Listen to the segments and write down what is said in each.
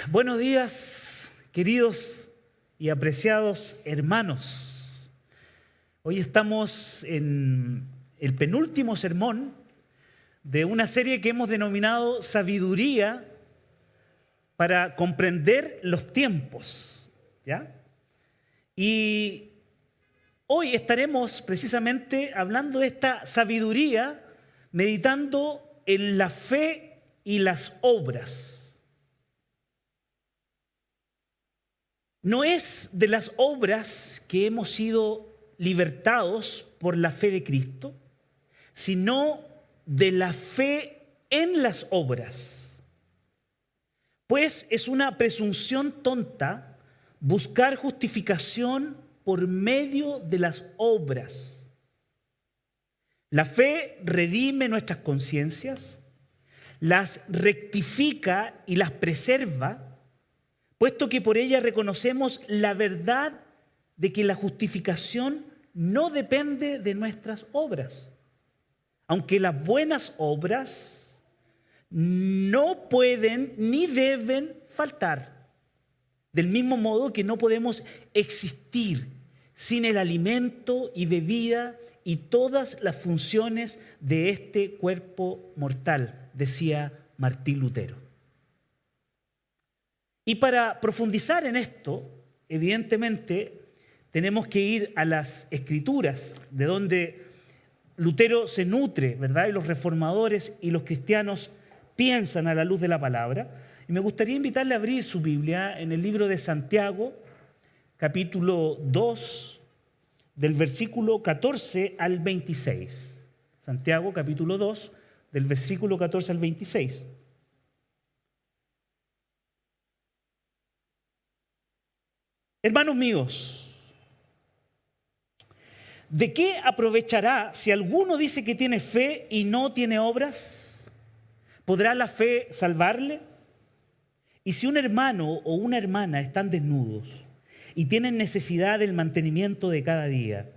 Buenos días, queridos y apreciados hermanos. Hoy estamos en el penúltimo sermón de una serie que hemos denominado Sabiduría para comprender los tiempos, ¿ya? Y hoy estaremos precisamente hablando de esta sabiduría, meditando en la fe y las obras. No es de las obras que hemos sido libertados por la fe de Cristo, sino de la fe en las obras. Pues es una presunción tonta buscar justificación por medio de las obras. La fe redime nuestras conciencias, las rectifica y las preserva, puesto que por ella reconocemos la verdad de que la justificación no depende de nuestras obras, aunque las buenas obras no pueden ni deben faltar, del mismo modo que no podemos existir sin el alimento y bebida y todas las funciones de este cuerpo mortal, decía Martín Lutero. Y para profundizar en esto, evidentemente, tenemos que ir a las Escrituras, de donde Lutero se nutre, ¿verdad? Y los reformadores y los cristianos piensan a la luz de la palabra. Y me gustaría invitarle a abrir su Biblia en el libro de Santiago, capítulo 2, del versículo 14 al 26. Santiago, capítulo 2, del versículo 14 al 26. Hermanos míos, ¿de qué aprovechará si alguno dice que tiene fe y no tiene obras? ¿Podrá la fe salvarle? Y si un hermano o una hermana están desnudos y tienen necesidad del mantenimiento de cada día,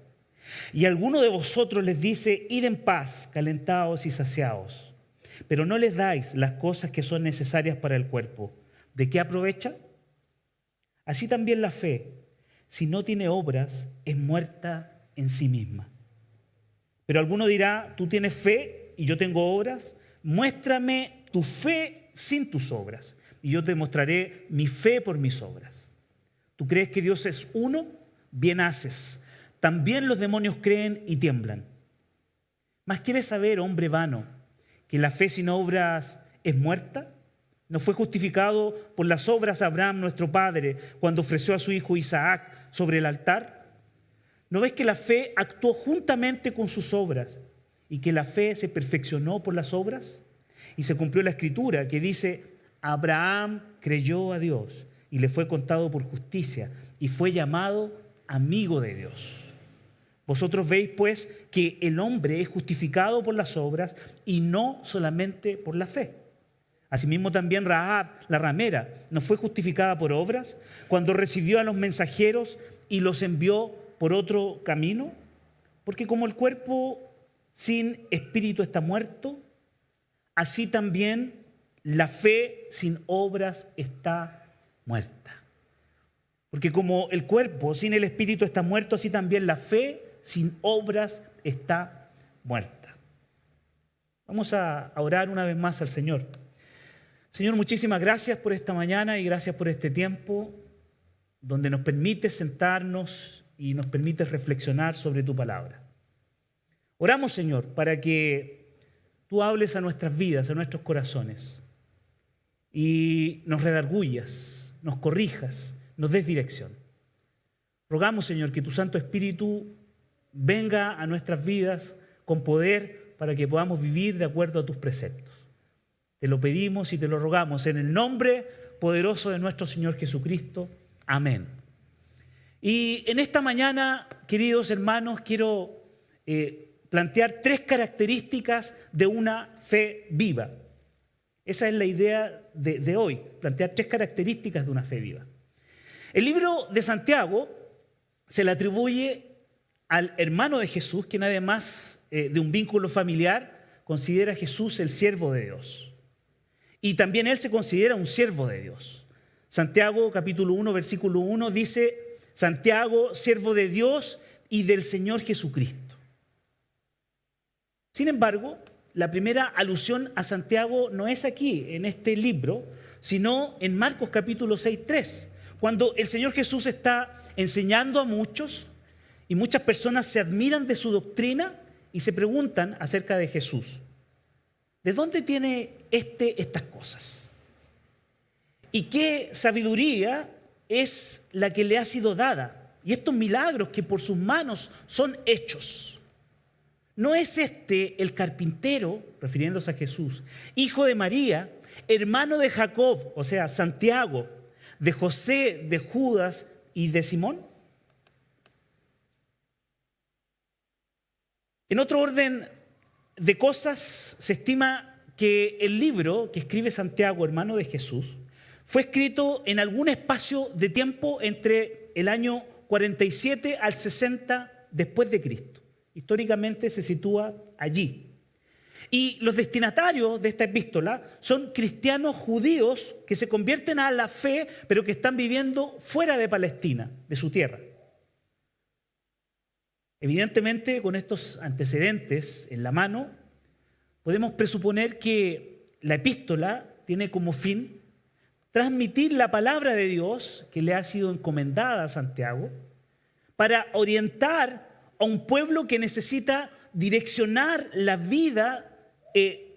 y alguno de vosotros les dice, id en paz, calentaos y saciaos, pero no les dais las cosas que son necesarias para el cuerpo, ¿de qué aprovecha? Así también la fe, si no tiene obras, es muerta en sí misma. Pero alguno dirá, tú tienes fe y yo tengo obras, muéstrame tu fe sin tus obras, y yo te mostraré mi fe por mis obras. ¿Tú crees que Dios es uno? Bien haces. También los demonios creen y tiemblan. ¿Mas quieres saber, hombre vano, que la fe sin obras es muerta? ¿No fue justificado por las obras Abraham, nuestro padre, cuando ofreció a su hijo Isaac sobre el altar? ¿No ves que la fe actuó juntamente con sus obras y que la fe se perfeccionó por las obras? Y se cumplió la escritura que dice, Abraham creyó a Dios y le fue contado por justicia y fue llamado amigo de Dios. Vosotros veis pues que el hombre es justificado por las obras y no solamente por la fe. Asimismo también Rahab, la ramera, ¿no fue justificada por obras cuando recibió a los mensajeros y los envió por otro camino? Porque como el cuerpo sin espíritu está muerto, así también la fe sin obras está muerta. Porque como el cuerpo sin el espíritu está muerto, así también la fe sin obras está muerta. Vamos a orar una vez más al Señor. Señor, muchísimas gracias por esta mañana y gracias por este tiempo donde nos permites sentarnos y nos permites reflexionar sobre tu palabra. Oramos, Señor, para que tú hables a nuestras vidas, a nuestros corazones y nos redarguyas, nos corrijas, nos des dirección. Rogamos, Señor, que tu Santo Espíritu venga a nuestras vidas con poder para que podamos vivir de acuerdo a tus preceptos. Te lo pedimos y te lo rogamos en el nombre poderoso de nuestro Señor Jesucristo. Amén. Y en esta mañana, queridos hermanos, quiero plantear 3 características de una fe viva. Esa es la idea de hoy, plantear 3 características de una fe viva. El libro de Santiago se le atribuye al hermano de Jesús, quien además de un vínculo familiar, considera a Jesús el siervo de Dios. Y también él se considera un siervo de Dios. Santiago capítulo 1, versículo 1 dice, Santiago, siervo de Dios y del Señor Jesucristo. Sin embargo, la primera alusión a Santiago no es aquí, en este libro, sino en Marcos capítulo 6, 3, cuando el Señor Jesús está enseñando a muchos y muchas personas se admiran de su doctrina y se preguntan acerca de Jesús. ¿De dónde tiene estas cosas? ¿Y qué sabiduría es la que le ha sido dada? Y estos milagros que por sus manos son hechos. ¿No es este el carpintero, refiriéndose a Jesús, hijo de María, hermano de Jacob, o sea, Santiago, de José, de Judas y de Simón? En otro orden de cosas, se estima que el libro que escribe Santiago, hermano de Jesús, fue escrito en algún espacio de tiempo entre el año 47 al 60 después de Cristo. Históricamente se sitúa allí. Y los destinatarios de esta epístola son cristianos judíos que se convierten a la fe, pero que están viviendo fuera de Palestina, de su tierra. Evidentemente, con estos antecedentes en la mano, podemos presuponer que la epístola tiene como fin transmitir la palabra de Dios que le ha sido encomendada a Santiago para orientar a un pueblo que necesita direccionar la vida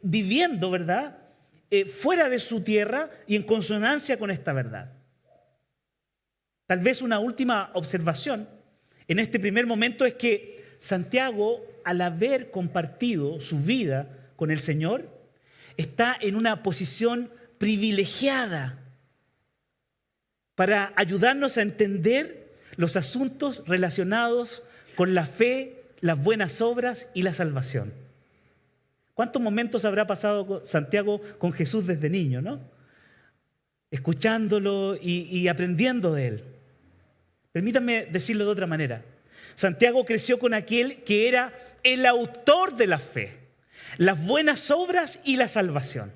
viviendo, ¿verdad?, fuera de su tierra y en consonancia con esta verdad. Tal vez una última observación en este primer momento es que Santiago, al haber compartido su vida con el Señor, está en una posición privilegiada para ayudarnos a entender los asuntos relacionados con la fe, las buenas obras y la salvación. ¿Cuántos momentos habrá pasado Santiago con Jesús desde niño, ¿no? Escuchándolo y aprendiendo de él. Permítanme decirlo de otra manera. Santiago creció con aquel que era el autor de la fe, las buenas obras y la salvación.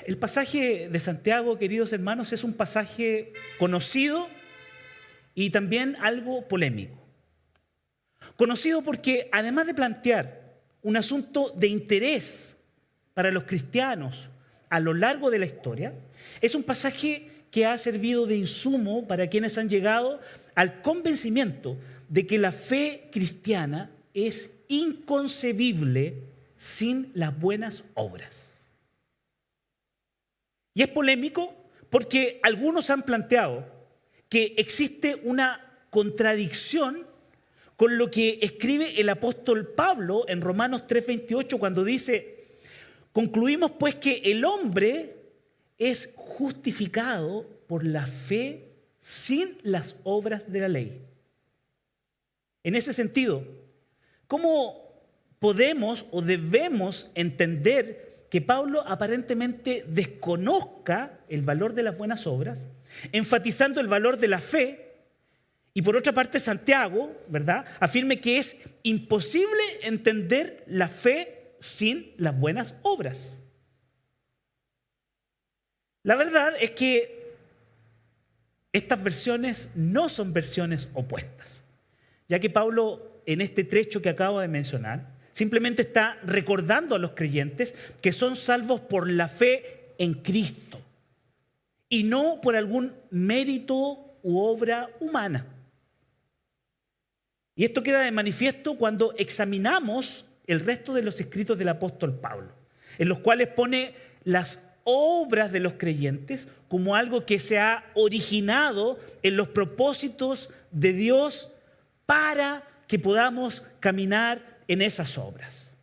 El pasaje de Santiago, queridos hermanos, es un pasaje conocido y también algo polémico. Conocido porque, además de plantear un asunto de interés para los cristianos a lo largo de la historia, es un pasaje que ha servido de insumo para quienes han llegado al convencimiento de que la fe cristiana es inconcebible sin las buenas obras. Y es polémico porque algunos han planteado que existe una contradicción con lo que escribe el apóstol Pablo en Romanos 3:28 cuando dice: concluimos pues que el hombre es justificado por la fe sin las obras de la ley. En ese sentido, ¿cómo podemos o debemos entender que Pablo aparentemente desconozca el valor de las buenas obras, enfatizando el valor de la fe, y por otra parte Santiago, ¿verdad?, afirme que es imposible entender la fe sin las buenas obras? La verdad es que estas versiones no son versiones opuestas, ya que Pablo, en este trecho que acabo de mencionar, simplemente está recordando a los creyentes que son salvos por la fe en Cristo y no por algún mérito u obra humana. Y esto queda de manifiesto cuando examinamos el resto de los escritos del apóstol Pablo, en los cuales pone las obras de los creyentes como algo que se ha originado en los propósitos de Dios para que podamos caminar en esas obras.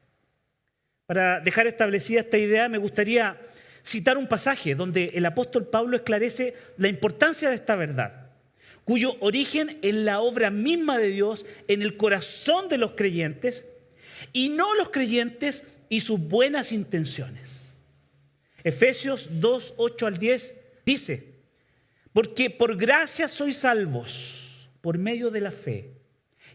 Para dejar establecida esta idea, me gustaría citar un pasaje donde el apóstol Pablo esclarece la importancia de esta verdad, cuyo origen es la obra misma de Dios en el corazón de los creyentes y no los creyentes y sus buenas intenciones. Efesios 2, 8 al 10 dice: porque por gracia sois salvos por medio de la fe,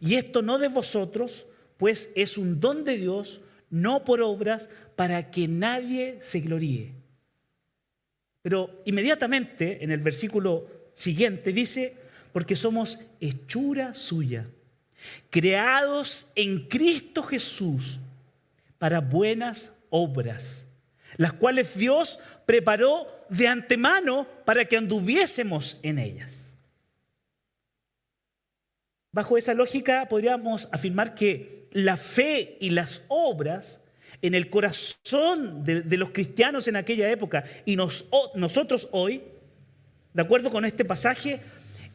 y esto no de vosotros, pues es un don de Dios, no por obras, para que nadie se gloríe. Pero inmediatamente en el versículo siguiente dice, porque somos hechura suya, creados en Cristo Jesús para buenas obras, las cuales Dios preparó de antemano para que anduviésemos en ellas. Bajo esa lógica podríamos afirmar que la fe y las obras en el corazón de los cristianos en aquella época y nosotros hoy, de acuerdo con este pasaje,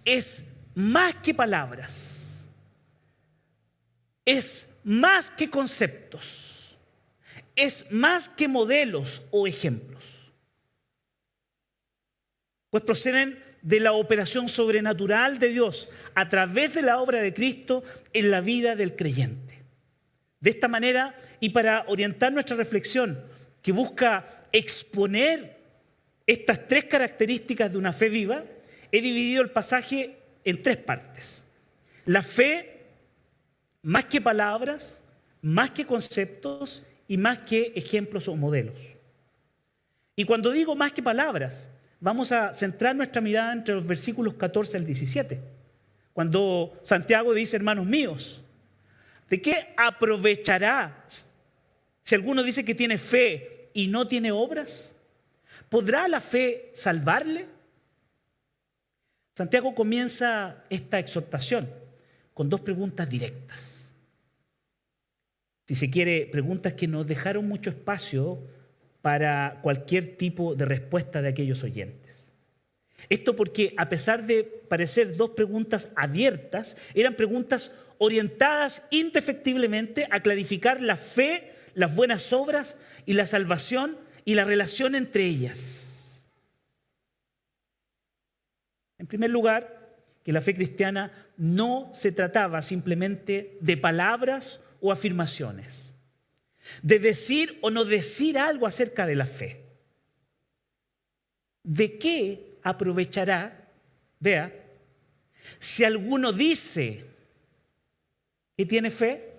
es más que palabras, es más que conceptos, es más que modelos o ejemplos, pues proceden de la operación sobrenatural de Dios a través de la obra de Cristo en la vida del creyente. De esta manera, y para orientar nuestra reflexión, que busca exponer estas tres características de una fe viva, he dividido el pasaje en tres partes. La fe, más que palabras, más que conceptos y más que ejemplos o modelos. Y cuando digo más que palabras, vamos a centrar nuestra mirada entre los versículos 14 al 17, cuando Santiago dice, hermanos míos, ¿de qué aprovechará si alguno dice que tiene fe y no tiene obras? ¿Podrá la fe salvarle? Santiago comienza esta exhortación con dos preguntas directas. Si se quiere, preguntas que nos dejaron mucho espacio para cualquier tipo de respuesta de aquellos oyentes. Esto porque, a pesar de parecer dos preguntas abiertas, eran preguntas orientadas indefectiblemente a clarificar la fe, las buenas obras y la salvación y la relación entre ellas. En primer lugar, que la fe cristiana no se trataba simplemente de palabras o afirmaciones, de decir o no decir algo acerca de la fe. ¿De qué aprovechará, vea, si alguno dice que tiene fe?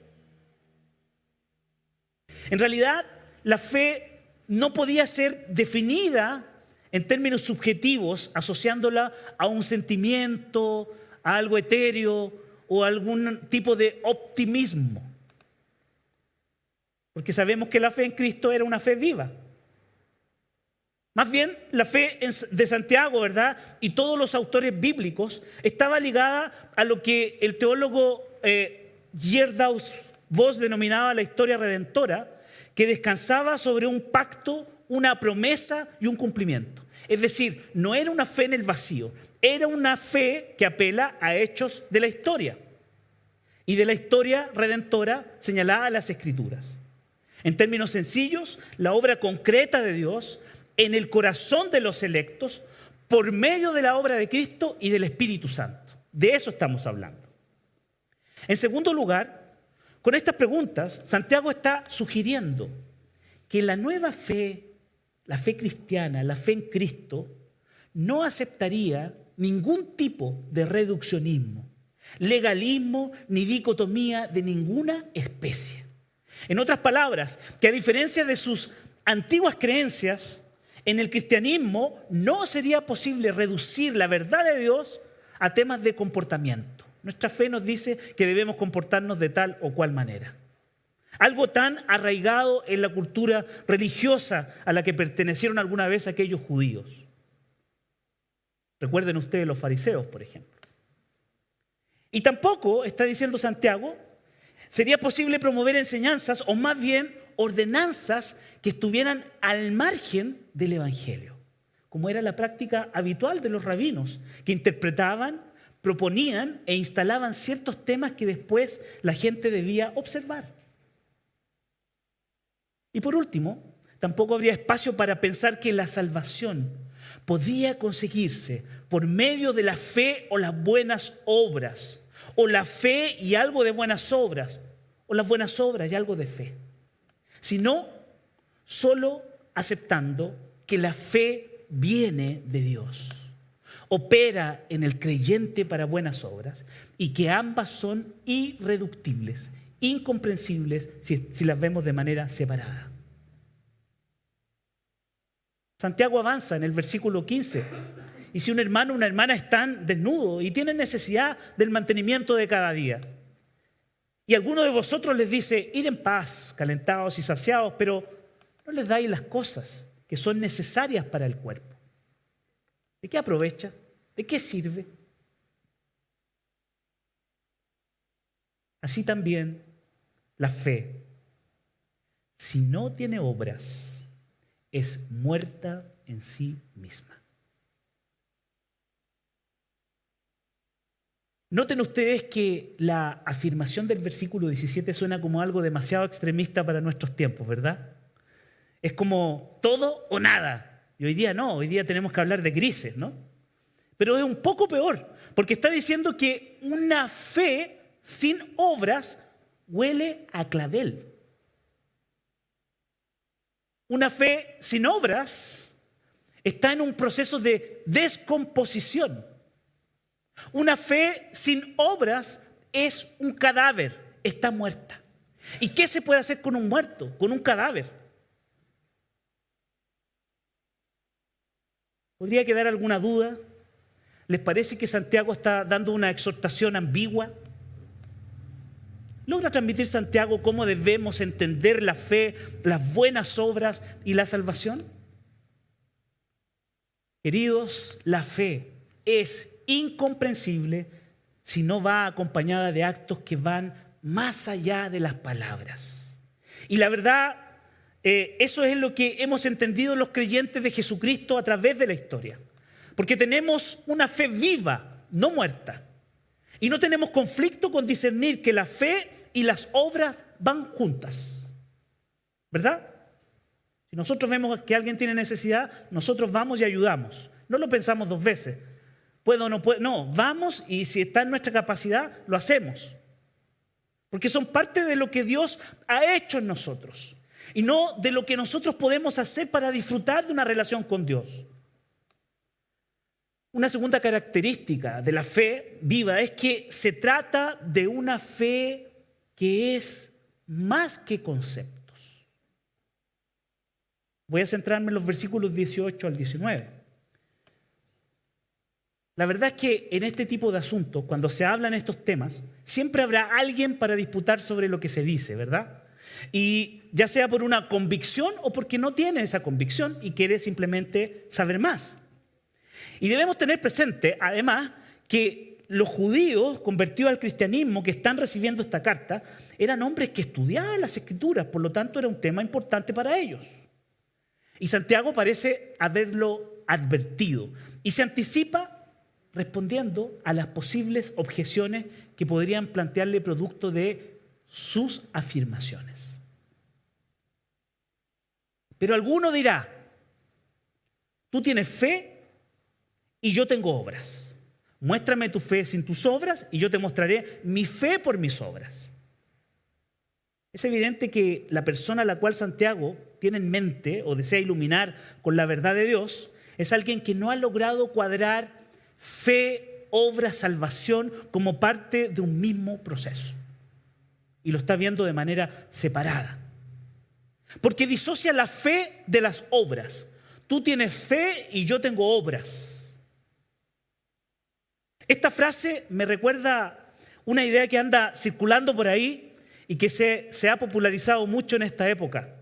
En realidad, la fe no podía ser definida en términos subjetivos, asociándola a un sentimiento, a algo etéreo o a algún tipo de optimismo. Porque sabemos que la fe en Cristo era una fe viva. Más bien, la fe de Santiago, ¿verdad? Y todos los autores bíblicos estaba ligada a lo que el teólogo Gerdau Voss denominaba la historia redentora, que descansaba sobre un pacto, una promesa y un cumplimiento. Es decir, no era una fe en el vacío, era una fe que apela a hechos de la historia y de la historia redentora señalada en las Escrituras. En términos sencillos, la obra concreta de Dios en el corazón de los electos por medio de la obra de Cristo y del Espíritu Santo. De eso estamos hablando. En segundo lugar, con estas preguntas, Santiago está sugiriendo que la nueva fe, la fe cristiana, la fe en Cristo, no aceptaría ningún tipo de reduccionismo, legalismo ni dicotomía de ninguna especie. En otras palabras, que a diferencia de sus antiguas creencias, en el cristianismo no sería posible reducir la verdad de Dios a temas de comportamiento. Nuestra fe nos dice que debemos comportarnos de tal o cual manera. Algo tan arraigado en la cultura religiosa a la que pertenecieron alguna vez aquellos judíos. Recuerden ustedes los fariseos, por ejemplo. Y tampoco, está diciendo Santiago, sería posible promover enseñanzas o más bien ordenanzas que estuvieran al margen del Evangelio, como era la práctica habitual de los rabinos, que interpretaban, proponían e instalaban ciertos temas que después la gente debía observar. Y por último, tampoco habría espacio para pensar que la salvación podía conseguirse por medio de la fe o las buenas obras, o la fe y algo de buenas obras, o las buenas obras y algo de fe, sino solo aceptando que la fe viene de Dios, opera en el creyente para buenas obras y que ambas son irreductibles, incomprensibles si las vemos de manera separada. Santiago avanza en el versículo 15. Y si un hermano o una hermana están desnudos y tienen necesidad del mantenimiento de cada día, y alguno de vosotros les dice, id en paz, calentados y saciados, pero no les dais las cosas que son necesarias para el cuerpo, ¿de qué aprovecha? ¿De qué sirve? Así también la fe, si no tiene obras, es muerta en sí misma. Noten ustedes que la afirmación del versículo 17 suena como algo demasiado extremista para nuestros tiempos, ¿verdad? Es como todo o nada. Y hoy día no, hoy día tenemos que hablar de grises, ¿no? Pero es un poco peor, porque está diciendo que una fe sin obras huele a clavel. Una fe sin obras está en un proceso de descomposición. Una fe sin obras es un cadáver, está muerta. ¿Y qué se puede hacer con un muerto, con un cadáver? ¿Podría quedar alguna duda? ¿Les parece que Santiago está dando una exhortación ambigua? ¿Logra transmitir Santiago cómo debemos entender la fe, las buenas obras y la salvación? Queridos, la fe es incomprensible si no va acompañada de actos que van más allá de las palabras. Y la verdad, eso es lo que hemos entendido los creyentes de Jesucristo a través de la historia. Porque tenemos una fe viva, no muerta. Y no tenemos conflicto con discernir que la fe y las obras van juntas. ¿Verdad? Si nosotros vemos que alguien tiene necesidad, nosotros vamos y ayudamos. No lo pensamos dos veces. ¿Puedo o no puedo? No, vamos y si está en nuestra capacidad, lo hacemos. Porque son parte de lo que Dios ha hecho en nosotros. Y no de lo que nosotros podemos hacer para disfrutar de una relación con Dios. Una segunda característica de la fe viva es que se trata de una fe que es más que conceptos. Voy a centrarme en los versículos 18 al 19. La verdad es que en este tipo de asuntos, cuando se hablan estos temas, siempre habrá alguien para disputar sobre lo que se dice, ¿verdad? Y ya sea por una convicción o porque no tiene esa convicción y quiere simplemente saber más. Y debemos tener presente, además, que los judíos convertidos al cristianismo que están recibiendo esta carta eran hombres que estudiaban las Escrituras, por lo tanto era un tema importante para ellos. Y Santiago parece haberlo advertido y se anticipa respondiendo a las posibles objeciones que podrían plantearle producto de sus afirmaciones. Pero alguno dirá, tú tienes fe y yo tengo obras. Muéstrame tu fe sin tus obras y yo te mostraré mi fe por mis obras. Es evidente que la persona a la cual Santiago tiene en mente o desea iluminar con la verdad de Dios es alguien que no ha logrado cuadrar fe, obra, salvación como parte de un mismo proceso. Y lo está viendo de manera separada. Porque disocia la fe de las obras. Tú tienes fe y yo tengo obras. Esta frase me recuerda una idea que anda circulando por ahí y que se ha popularizado mucho en esta época.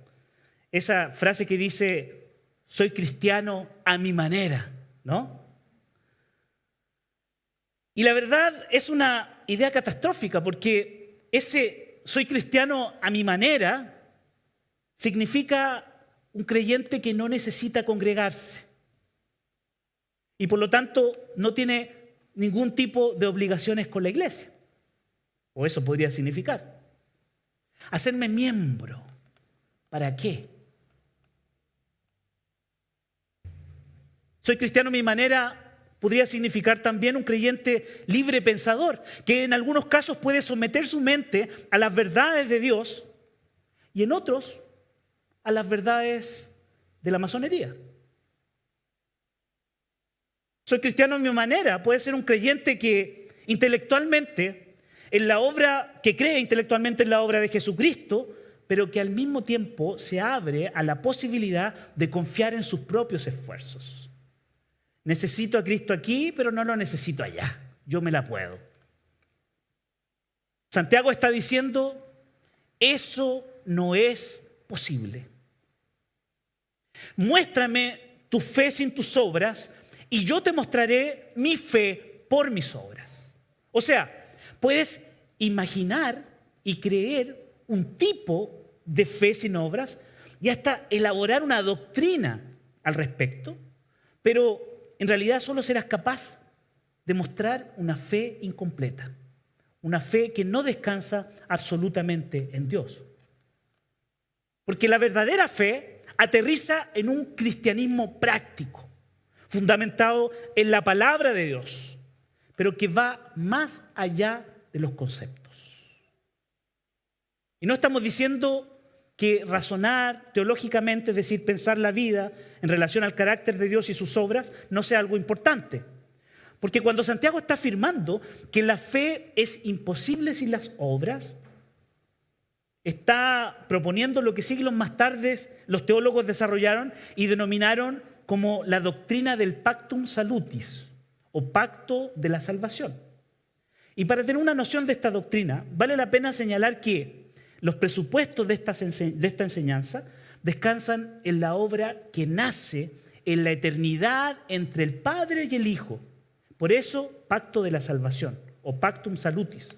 Esa frase que dice, soy cristiano a mi manera, ¿no? Y la verdad es una idea catastrófica porque ese soy cristiano a mi manera significa un creyente que no necesita congregarse y por lo tanto no tiene ningún tipo de obligaciones con la iglesia. O eso podría significar. Hacerme miembro. ¿Para qué? Soy cristiano a mi manera podría significar también un creyente libre pensador, que en algunos casos puede someter su mente a las verdades de Dios y en otros a las verdades de la masonería. Soy cristiano a mi manera puede ser un creyente que intelectualmente, en la obra, que cree intelectualmente en la obra de Jesucristo, pero que al mismo tiempo se abre a la posibilidad de confiar en sus propios esfuerzos. Necesito a Cristo aquí, pero no lo necesito allá. Yo me la puedo. Santiago está diciendo, eso no es posible. Muéstrame tu fe sin tus obras y yo te mostraré mi fe por mis obras. O sea, puedes imaginar y creer un tipo de fe sin obras y hasta elaborar una doctrina al respecto, pero en realidad solo serás capaz de mostrar una fe incompleta, una fe que no descansa absolutamente en Dios. Porque la verdadera fe aterriza en un cristianismo práctico, fundamentado en la palabra de Dios, pero que va más allá de los conceptos. Y no estamos diciendo que razonar teológicamente, es decir, pensar la vida en relación al carácter de Dios y sus obras, no sea algo importante. Porque cuando Santiago está afirmando que la fe es imposible sin las obras, está proponiendo lo que siglos más tarde los teólogos desarrollaron y denominaron como la doctrina del pactum salutis, o pacto de la salvación. Y para tener una noción de esta doctrina, vale la pena señalar que los presupuestos de esta enseñanza descansan en la obra que nace en la eternidad entre el Padre y el Hijo. Por eso, pacto de la salvación, o pactum salutis.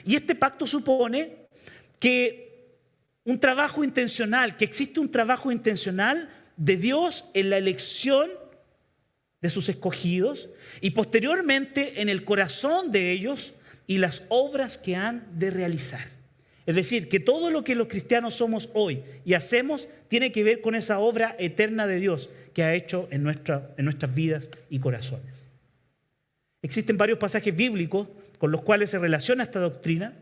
Y este pacto supone que existe un trabajo intencional de Dios en la elección de sus escogidos y posteriormente en el corazón de ellos y las obras que han de realizar. Es decir, que todo lo que los cristianos somos hoy y hacemos tiene que ver con esa obra eterna de Dios que ha hecho en nuestras vidas y corazones. Existen varios pasajes bíblicos con los cuales se relaciona esta doctrina,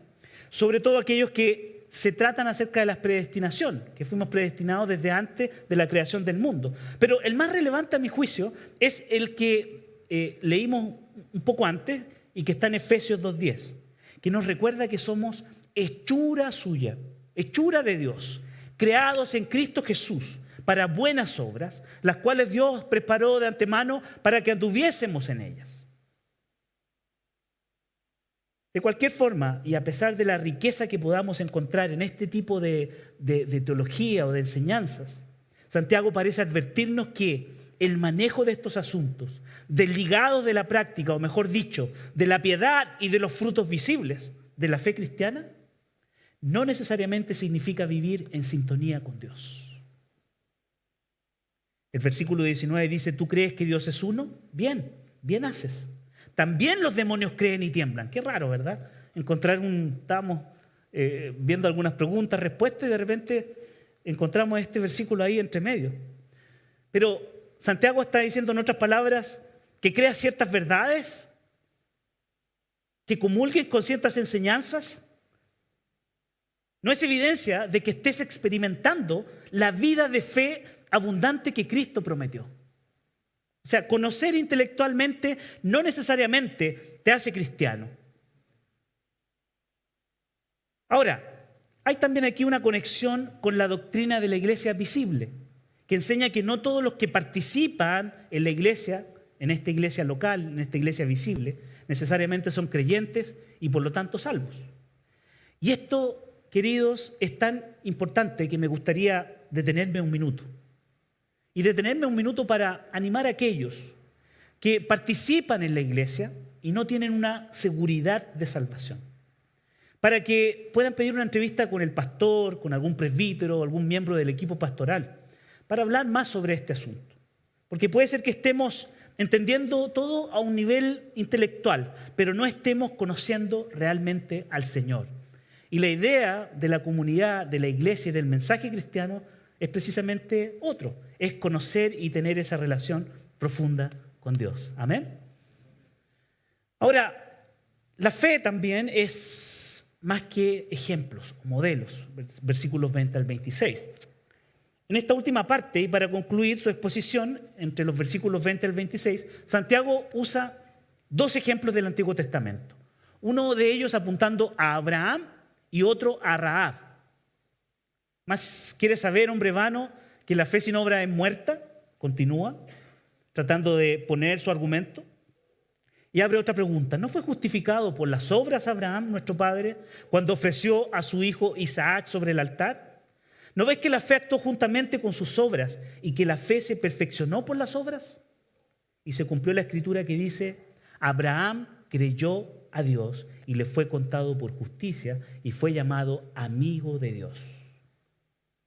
sobre todo aquellos que se tratan acerca de la predestinación, que fuimos predestinados desde antes de la creación del mundo. Pero el más relevante a mi juicio es el que leímos un poco antes y que está en Efesios 2:10, que nos recuerda que somos hechura suya, hechura de Dios, creados en Cristo Jesús para buenas obras, las cuales Dios preparó de antemano para que anduviésemos en ellas. De cualquier forma, y a pesar de la riqueza que podamos encontrar en este tipo de teología o de enseñanzas, Santiago parece advertirnos que el manejo de estos asuntos, desligados de la práctica, o mejor dicho, de la piedad y de los frutos visibles de la fe cristiana, no necesariamente significa vivir en sintonía con Dios. El versículo 19 dice, ¿tú crees que Dios es uno? Bien, bien haces. También los demonios creen y tiemblan. Qué raro, ¿verdad? Estábamos viendo algunas preguntas, respuestas y de repente encontramos este versículo ahí entre medio. Pero Santiago está diciendo en otras palabras que creas ciertas verdades, que comulgues con ciertas enseñanzas. No es evidencia de que estés experimentando la vida de fe abundante que Cristo prometió. O sea, conocer intelectualmente no necesariamente te hace cristiano. Ahora, hay también aquí una conexión con la doctrina de la iglesia visible, que enseña que no todos los que participan en la iglesia, en esta iglesia local, en esta iglesia visible, necesariamente son creyentes y por lo tanto salvos. Y esto, queridos, es tan importante que me gustaría detenerme un minuto. Y detenerme un minuto para animar a aquellos que participan en la iglesia y no tienen una seguridad de salvación. Para que puedan pedir una entrevista con el pastor, con algún presbítero o algún miembro del equipo pastoral, para hablar más sobre este asunto. Porque puede ser que estemos entendiendo todo a un nivel intelectual, pero no estemos conociendo realmente al Señor. Y la idea de la comunidad, de la iglesia y del mensaje cristiano es precisamente otro, es conocer y tener esa relación profunda con Dios. Amén. Ahora, la fe también es más que ejemplos, modelos, versículos 20 al 26. En esta última parte, y para concluir su exposición, entre los versículos 20 al 26, Santiago usa dos ejemplos del Antiguo Testamento. Uno de ellos apuntando a Abraham y otro a Rahab. ¿Más quiere saber, hombre vano, que la fe sin obra es muerta? Continúa, tratando de poner su argumento. Y abre otra pregunta. ¿No fue justificado por las obras Abraham, nuestro padre, cuando ofreció a su hijo Isaac sobre el altar? ¿No ves que la fe actuó juntamente con sus obras y que la fe se perfeccionó por las obras? Y se cumplió la escritura que dice, Abraham creyó a Dios y le fue contado por justicia y fue llamado amigo de Dios.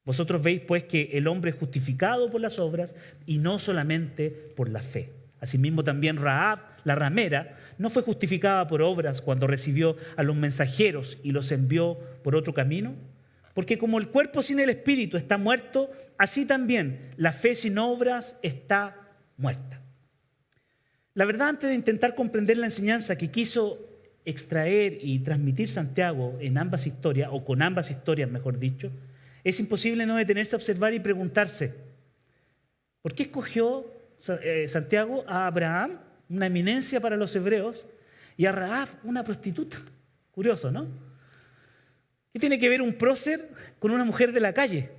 Vosotros veis pues que el hombre es justificado por las obras y no solamente por la fe. Asimismo también Rahab, la ramera, no fue justificada por obras cuando recibió a los mensajeros y los envió por otro camino. Porque como el cuerpo sin el espíritu está muerto, así también la fe sin obras está muerta. La verdad, antes de intentar comprender la enseñanza que quiso extraer y transmitir Santiago en ambas historias, o con ambas historias, mejor dicho, es imposible no detenerse a observar y preguntarse, ¿por qué escogió Santiago a Abraham, una eminencia para los hebreos, y a Rahab, una prostituta? Curioso, ¿no? ¿Qué tiene que ver un prócer con una mujer de la calle?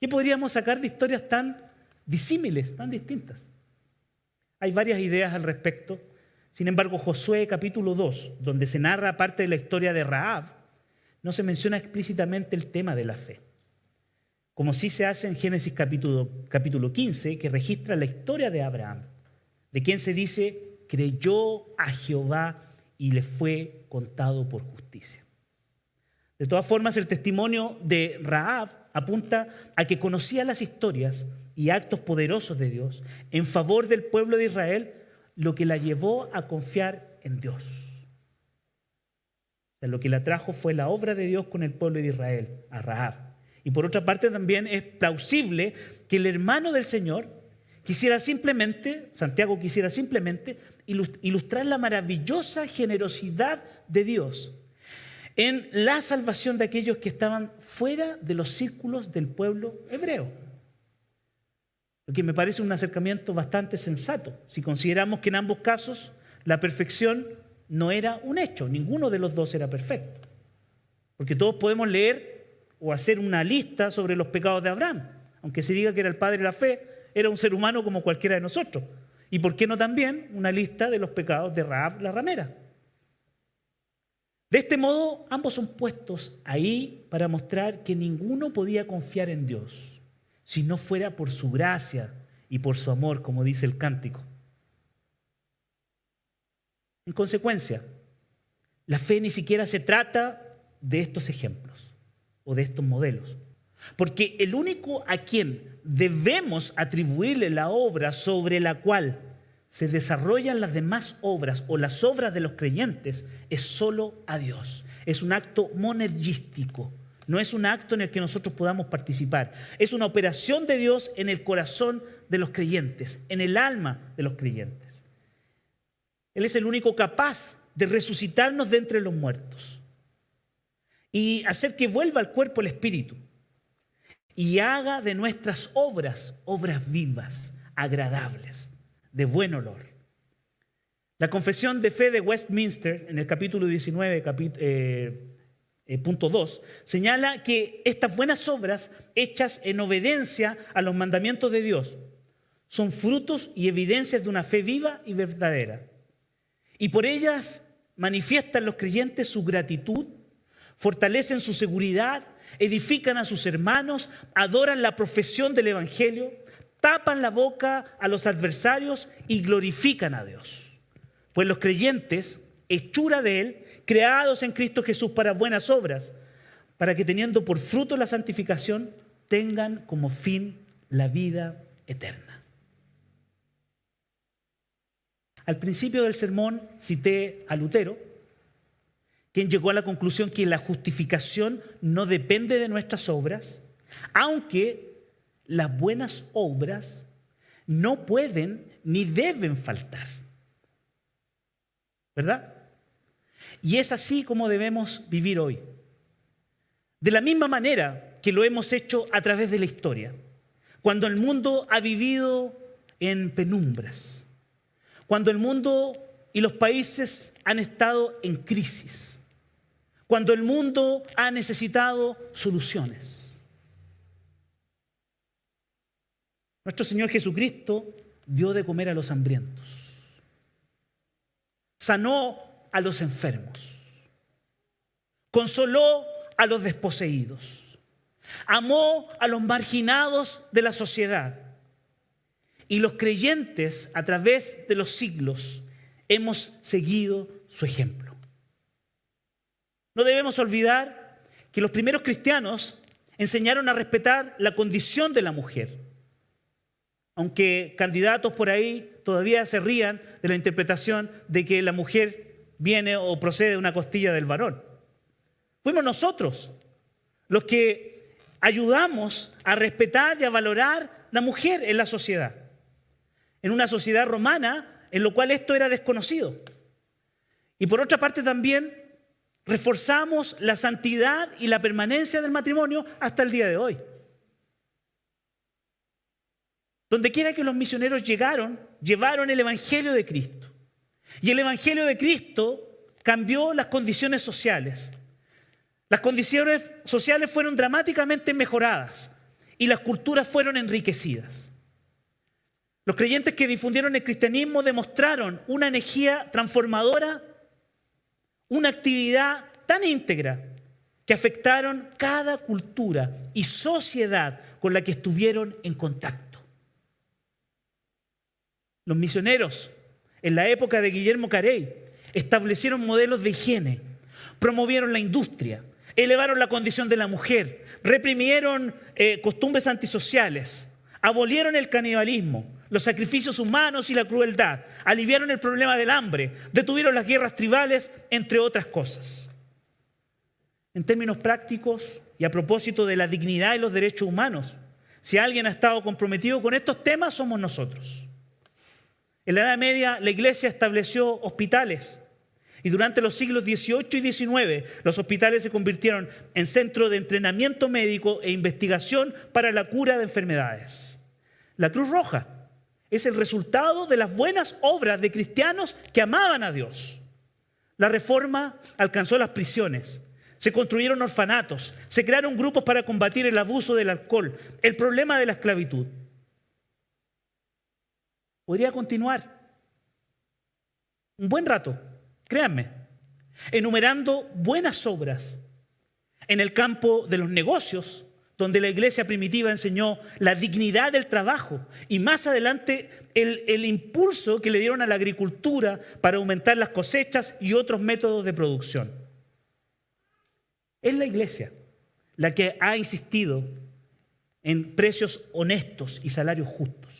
¿Qué podríamos sacar de historias tan disímiles, tan distintas? Hay varias ideas al respecto. Sin embargo, Josué capítulo 2, donde se narra parte de la historia de Rahab, no se menciona explícitamente el tema de la fe, como sí se hace en Génesis capítulo 15, que registra la historia de Abraham, de quien se dice, creyó a Jehová y le fue contado por justicia. De todas formas, el testimonio de Rahab apunta a que conocía las historias y actos poderosos de Dios en favor del pueblo de Israel, lo que la llevó a confiar en Dios. O sea, lo que la trajo fue la obra de Dios con el pueblo de Israel, a Rahab. Y por otra parte también es plausible que el hermano del Señor quisiera simplemente, Santiago quisiera simplemente ilustrar la maravillosa generosidad de Dios en la salvación de aquellos que estaban fuera de los círculos del pueblo hebreo. Lo que me parece un acercamiento bastante sensato, si consideramos que en ambos casos la perfección no era un hecho, ninguno de los dos era perfecto. Porque todos podemos leer o hacer una lista sobre los pecados de Abraham, aunque se diga que era el padre de la fe, era un ser humano como cualquiera de nosotros. Y por qué no también una lista de los pecados de Rahab la ramera. De este modo, ambos son puestos ahí para mostrar que ninguno podía confiar en Dios si no fuera por su gracia y por su amor, como dice el cántico. En consecuencia, la fe ni siquiera se trata de estos ejemplos o de estos modelos, porque el único a quien debemos atribuirle la obra sobre la cual se desarrollan las demás obras o las obras de los creyentes es solo a Dios. Es un acto monergístico, no es un acto en el que nosotros podamos participar. Es una operación de Dios en el corazón de los creyentes, en el alma de los creyentes. Él es el único capaz de resucitarnos de entre los muertos y hacer que vuelva al cuerpo el espíritu y haga de nuestras obras, obras vivas, agradables, de buen olor. La confesión de fe de Westminster, en el capítulo 19, punto 2, señala que estas buenas obras, hechas en obediencia a los mandamientos de Dios, son frutos y evidencias de una fe viva y verdadera. Y por ellas manifiestan los creyentes su gratitud, fortalecen su seguridad, edifican a sus hermanos, adoran la profesión del Evangelio, tapan la boca a los adversarios y glorifican a Dios. Pues los creyentes, hechura de Él, creados en Cristo Jesús para buenas obras, para que teniendo por fruto la santificación, tengan como fin la vida eterna. Al principio del sermón cité a Lutero, quien llegó a la conclusión que la justificación no depende de nuestras obras, aunque las buenas obras no pueden ni deben faltar. ¿Verdad? Y es así como debemos vivir hoy. De la misma manera que lo hemos hecho a través de la historia, cuando el mundo ha vivido en penumbras, cuando el mundo y los países han estado en crisis, cuando el mundo ha necesitado soluciones. Nuestro Señor Jesucristo dio de comer a los hambrientos, sanó a los enfermos, consoló a los desposeídos, amó a los marginados de la sociedad. Y los creyentes, a través de los siglos, hemos seguido su ejemplo. No debemos olvidar que los primeros cristianos enseñaron a respetar la condición de la mujer, aunque candidatos por ahí todavía se rían de la interpretación de que la mujer viene o procede de una costilla del varón. Fuimos nosotros los que ayudamos a respetar y a valorar la mujer en la sociedad, en una sociedad romana en la cual esto era desconocido. Y por otra parte también reforzamos la santidad y la permanencia del matrimonio hasta el día de hoy. Donde quiera que los misioneros llegaron, llevaron el Evangelio de Cristo. Y el Evangelio de Cristo cambió las condiciones sociales. Las condiciones sociales fueron dramáticamente mejoradas y las culturas fueron enriquecidas. Los creyentes que difundieron el cristianismo demostraron una energía transformadora, una actividad tan íntegra que afectaron cada cultura y sociedad con la que estuvieron en contacto. Los misioneros, en la época de Guillermo Carey, establecieron modelos de higiene, promovieron la industria, elevaron la condición de la mujer, reprimieron costumbres antisociales, abolieron el canibalismo, los sacrificios humanos y la crueldad, aliviaron el problema del hambre, detuvieron las guerras tribales, entre otras cosas. En términos prácticos y a propósito de la dignidad y los derechos humanos, si alguien ha estado comprometido con estos temas, somos nosotros. En la Edad Media, la Iglesia estableció hospitales y durante los siglos XVIII y XIX, los hospitales se convirtieron en centro de entrenamiento médico e investigación para la cura de enfermedades. La Cruz Roja es el resultado de las buenas obras de cristianos que amaban a Dios. La Reforma alcanzó las prisiones, se construyeron orfanatos, se crearon grupos para combatir el abuso del alcohol, el problema de la esclavitud. Podría continuar un buen rato, créanme, enumerando buenas obras en el campo de los negocios, donde la iglesia primitiva enseñó la dignidad del trabajo y más adelante el impulso que le dieron a la agricultura para aumentar las cosechas y otros métodos de producción. Es la iglesia la que ha insistido en precios honestos y salarios justos.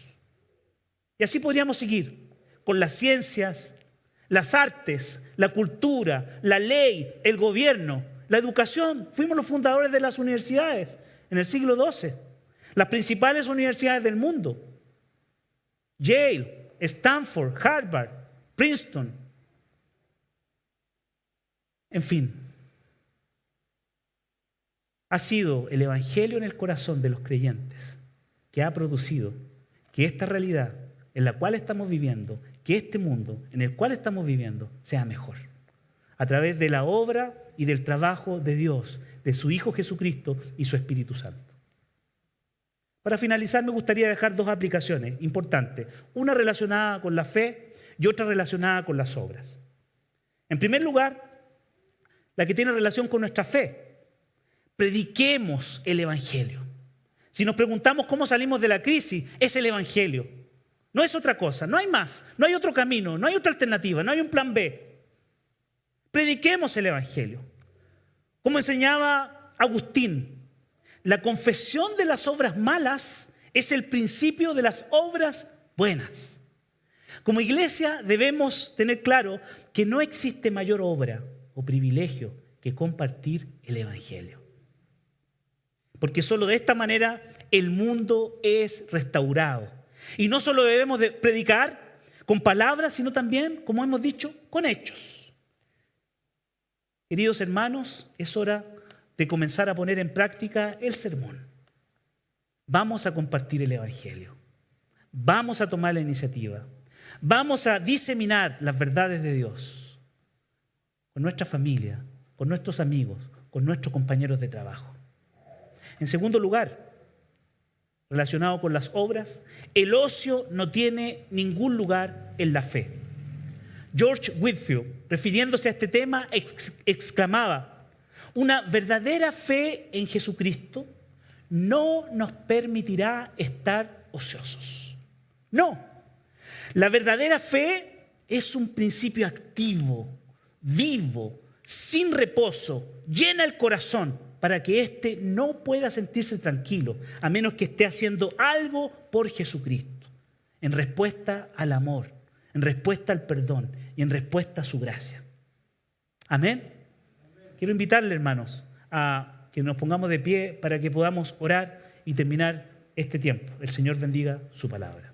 Y así podríamos seguir con las ciencias, las artes, la cultura, la ley, el gobierno, la educación. Fuimos los fundadores de las universidades en el siglo XII. Las principales universidades del mundo: Yale, Stanford, Harvard, Princeton. En fin, ha sido el Evangelio en el corazón de los creyentes que ha producido que esta realidad en la cual estamos viviendo, que este mundo en el cual estamos viviendo sea mejor. A través de la obra y del trabajo de Dios, de su Hijo Jesucristo y su Espíritu Santo. Para finalizar, me gustaría dejar dos aplicaciones importantes, una relacionada con la fe y otra relacionada con las obras. En primer lugar, la que tiene relación con nuestra fe. Prediquemos el Evangelio. Si nos preguntamos cómo salimos de la crisis, es el Evangelio. No es otra cosa, no hay más, no hay otro camino, no hay otra alternativa, no hay un plan B. Prediquemos el Evangelio. Como enseñaba Agustín, la confesión de las obras malas es el principio de las obras buenas. Como iglesia debemos tener claro que no existe mayor obra o privilegio que compartir el Evangelio. Porque solo de esta manera el mundo es restaurado. Y no solo debemos de predicar con palabras, sino también, como hemos dicho, con hechos. Queridos hermanos, es hora de comenzar a poner en práctica el sermón. Vamos a compartir el Evangelio. Vamos a tomar la iniciativa. Vamos a diseminar las verdades de Dios con nuestra familia, con nuestros amigos, con nuestros compañeros de trabajo. En segundo lugar, relacionado con las obras, el ocio no tiene ningún lugar en la fe. George Whitefield, refiriéndose a este tema, exclamaba: una verdadera fe en Jesucristo no nos permitirá estar ociosos. No, la verdadera fe es un principio activo, vivo, sin reposo, llena el corazón para que éste no pueda sentirse tranquilo, a menos que esté haciendo algo por Jesucristo, en respuesta al amor, en respuesta al perdón y en respuesta a su gracia. Amén. Quiero invitarle, hermanos, a que nos pongamos de pie para que podamos orar y terminar este tiempo. El Señor bendiga su palabra.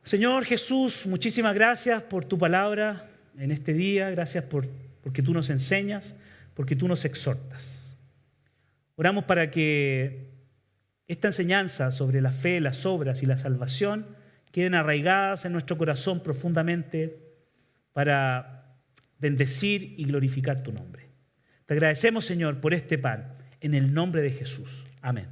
Señor Jesús, muchísimas gracias por tu palabra en este día. Gracias porque tú nos enseñas, porque tú nos exhortas. Oramos para que esta enseñanza sobre la fe, las obras y la salvación queden arraigadas en nuestro corazón profundamente para bendecir y glorificar tu nombre. Te agradecemos, Señor, por este pan, en el nombre de Jesús. Amén.